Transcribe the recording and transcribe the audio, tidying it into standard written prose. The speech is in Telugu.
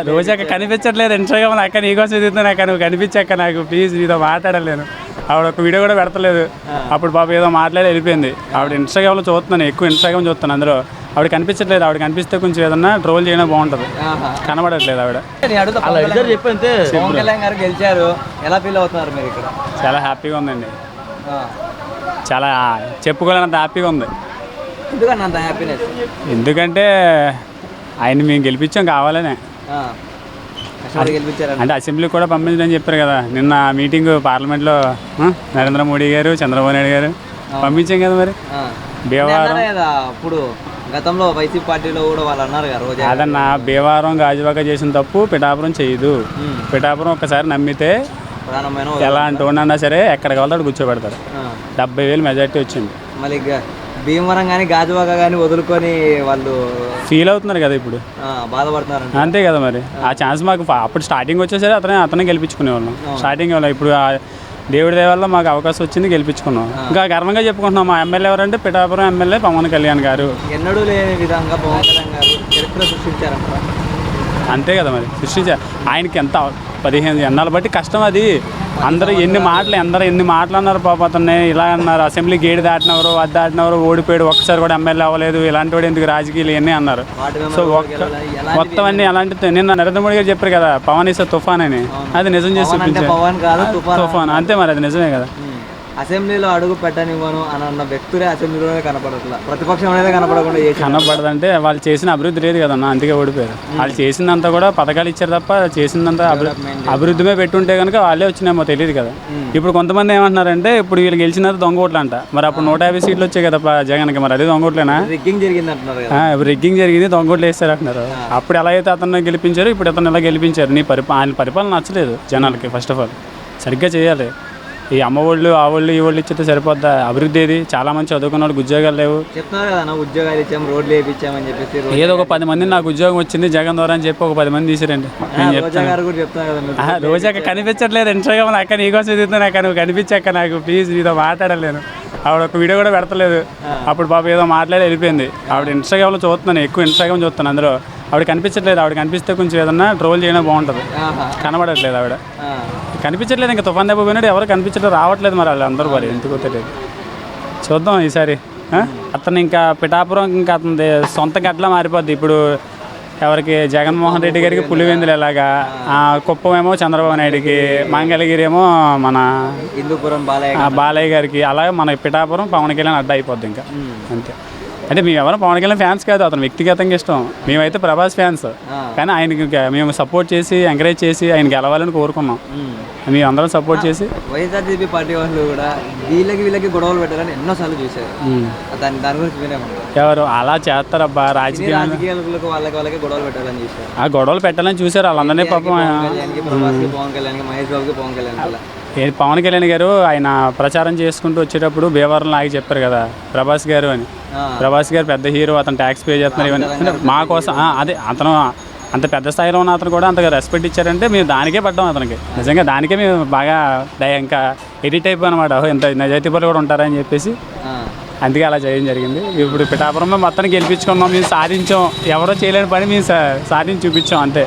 రోజాక కనిపించట్లేదు ఇన్స్టాగ్రామ్ అక్క నీకోసం ఎదుగుతాను అక్క నువ్వు కనిపించాక నాకు ప్లీజ్ నీతో మాట్లాడలేను ఆవిడ ఒక వీడియో కూడా పెడతలేదు అప్పుడు బాబు ఏదో మాట్లాడి వెళ్ళిపోయింది ఆవిడ ఇన్స్టాగ్రామ్లో చూస్తున్నాను ఎక్కువ ఇన్స్టాగ్రామ్ చూస్తాను అందులో ఆవిడ కనిపించట్లేదు ఆవిడ కనిపిస్తే కొంచెం ఏదన్నా ట్రోల్ చేయడం బాగుంటుంది కనబడట్లేదు ఆవిడ చాలా హ్యాపీగా ఉందండి చాలా చెప్పుకోలేనంత హ్యాపీగా ఉంది ఎందుకంటే ఆయన మేము గెలిపించాం కావాలనే అంటే అసెంబ్లీ కూడా పంపించని చెప్పారు కదా నిన్న మీటింగ్ పార్లమెంట్లో నరేంద్ర మోడీ గారు చంద్రబాబు నాయుడు గారు పంపించాం కదా మరి భీమవరం ఇప్పుడు గతంలో వైసీపీ పార్టీలో కూడా వాళ్ళు అన్నారు అదన్నా భీమవరం గాజువాక చేసిన తప్పు పిఠాపురం చేయదు పిఠాపురం ఒక్కసారి నమ్మితే ఎలాంటి ఉన్నా సరే ఎక్కడ కావాలో కూర్చోబెడతారు 70,000 మెజార్టీ వచ్చింది మళ్ళీ భీమవరం కానీ గాజువాక కానీ వదులుకొని వాళ్ళు ఫీల్ అవుతున్నారు కదా ఇప్పుడు బాధపడుతున్నారు అంతే కదా మరి ఆ ఛాన్స్ మాకు అప్పుడు స్టార్టింగ్ వచ్చేసరి అతనే గెలిపించుకునే వాళ్ళం స్టార్టింగ్ ఇప్పుడు దేవుడి దయ వల్ల మాకు అవకాశం వచ్చింది గెలిపించుకున్నాం ఇంకా గర్వంగా చెప్పుకుంటున్నాం మా ఎమ్మెల్యే ఎవరంటే పిఠాపురం ఎమ్మెల్యే పవన్ కళ్యాణ్ గారు ఎన్నడూ లేని విధంగా పవన్ కళ్యాణ్ గారు చరిత్ర సృష్టించారంట అంతే కదా మరి సృష్టించారు ఆయనకి ఎంత 15 ఎన్నాళ్ళు బట్టి కష్టం అది అందరూ ఎన్ని మాటలు అన్నారు పాప అతన్ని ఇలా అన్నారు అసెంబ్లీ గేట్ దాటినవరు అది దాటినవరు ఓడిపోయాడు ఒక్కసారి కూడా ఎమ్మెల్యే అవ్వలేదు ఇలాంటి వాడు ఎందుకు రాజకీయాలు ఇవన్నీ అన్నారు సో మొత్తం అన్ని అలాంటి నిన్న నరేంద్ర మోడీ గారు చెప్పారు కదా పవన్ ఇస్ తుఫాన్ అని అది నిజం చేసి చూపించారు తుఫాన్ అంతే మరి అది నిజమే కదా అసెంబ్లీలో అడుగు పెట్టనివ్వను అని అన్న వ్యక్తులే అసెంబ్లీలోనే కనపడట్లా ప్రతిపక్షం అనేది కనపడకుండా కనపడదంటే వాళ్ళు చేసిన అభివృద్ధి లేదు కదన్నా అందుకే ఓడిపోయారు వాళ్ళు చేసిందంతా కూడా పథకాలు ఇచ్చారు తప్ప చేసిందంతా అభివృద్ధిమే పెట్టుంటే కనుక వాళ్ళే వచ్చినామో తెలియదు కదా ఇప్పుడు కొంతమంది ఏమంటున్నారంటే ఇప్పుడు వీళ్ళు గెలిచినంత దొంగ ఓట్లు అంట మరి అప్పుడు 150 సీట్లు వచ్చాయి కదా జగన్కి మరి అదే దొంగ ఓట్లేనా రిగ్గింగ్ జరిగింది అంటున్నారు రిగ్గింగ్ జరిగింది దొంగ ఓట్లు వేస్తారు అంటున్నారు అప్పుడు ఎలా అయితే అతను గెలిపించారు ఇప్పుడు అతను ఎలా గెలిపించారు ఆయన పరిపాలన నచ్చలేదు జనాలకి ఫస్ట్ ఆఫ్ ఆల్ సరిగ్గా చేయాలి ఈ అమ్మఒళ్ళు ఆ వాళ్ళు ఈ వాళ్ళు ఇచ్చితే సరిపోద్దా అభివృద్ధి ఏది చాలా మంది చదువుకున్న వాళ్ళకి ఉద్యోగాలు లేవు చెప్తున్నారు కదా ఉద్యోగాలు ఇచ్చాము రోడ్లు వేయించామని చెప్పేసి ఏదో ఒక 10 మంది నాకు ఉద్యోగం వచ్చింది జగన్ ద్వారా అని చెప్పి ఒక 10 మంది తీసిరండి రోజాక కనిపించట్లేదు ఇన్స్టాగ్రామ్ అక్క నీకోసం ఎదుగుతాను అక్క నువ్వు కనిపించాక నాకు ప్లీజ్ నీతో మాట్లాడలేను ఆవిడ ఒక వీడియో కూడా పెడతలేదు అప్పుడు బాబు ఏదో మాట్లాడి వెళ్ళిపోయింది ఆవిడ ఇన్స్టాగ్రామ్లో చూస్తున్నాను ఎక్కువ ఇన్స్టాగ్రామ్ చూస్తాను అందులో ఆవిడ కనిపించట్లేదు ఆవిడ కనిపిస్తే కొంచెం ఏదన్నా ట్రోల్ చేయడం బాగుంటుంది కనబడట్లేదు ఆవిడ కనిపించట్లేదు ఇంకా తుఫాన్ దెబ్బ పోయినట్టు ఎవరు కనిపించట్లేదు రావట్లేదు మరి వాళ్ళు అందరూ మరి ఎందుకో తెలియదు చూద్దాం ఈసారి అతను ఇంకా పిఠాపురం ఇంకా అతని సొంత గట్లా మారిపోద్ది ఇప్పుడు ఎవరికి జగన్మోహన్ రెడ్డి గారికి పులివెందులు ఎలాగా కుప్పం ఏమో చంద్రబాబు నాయుడికి మంగళగిరి ఏమో మన హిందూపురం బాలయ్య గారికి అలాగే మన పిఠాపురం పవన్ కళ్యాణ్ అడ్డ అయిపోద్ది ఇంకా అంతే అంటే మేము ఎవరు పవన్ కళ్యాణ్ ఫ్యాన్స్ కాదు అతను వ్యక్తిగతంగా ఇష్టం మేమైతే ప్రభాస్ ఫ్యాన్స్ కానీ ఆయనకి మేము సపోర్ట్ చేసి ఎంకరేజ్ చేసి ఆయన గెలవాలని కోరుకున్నాం మేము అందరం సపోర్ట్ చేసి వైఎస్ఆర్సీపీ పార్టీ వాళ్ళు కూడా వీళ్ళకి గొడవలు పెట్టాలని ఎన్నోసార్లు చూశారు దాని గురించి ఎవరు అలా చేస్తారబ్బా రాజకీయాలకు వాళ్ళకి గొడవలు పెట్టాలని చూశారు ఆ గొడవలు పెట్టాలని చూశారు వాళ్ళందరినీ పాపం పవన్ కళ్యాణ్ మహేష్ బాబుకి పవన్ కళ్యాణ్ పవన్ కళ్యాణ్ గారు ఆయన ప్రచారం చేసుకుంటూ వచ్చేటప్పుడు భీమవరం ఆగి చెప్పారు కదా ప్రభాస్ గారు అని ప్రభాస్ గారు పెద్ద హీరో అతను ట్యాక్స్ పే చేస్తున్నారు ఇవన్నీ మా కోసం అదే అతను అంత పెద్ద స్థాయిలో ఉన్న అతను కూడా అంతగా రెస్పెక్ట్ ఇచ్చారంటే మేము దానికే పడ్డాం అతనికి నిజంగా దానికే మేము బాగా ఇంకా ఎడిట్ అయిపోయి అనమాట ఎంత నిజాయితీ పనులు కూడా ఉంటారని చెప్పేసి అందుకే అలా చేయడం జరిగింది ఇప్పుడు పిఠాపురం మొత్తాన్ని గెలిపించుకున్నాం మేము సాధించాం ఎవరో చేయలేని పని మేము సాధించి చూపించాం అంతే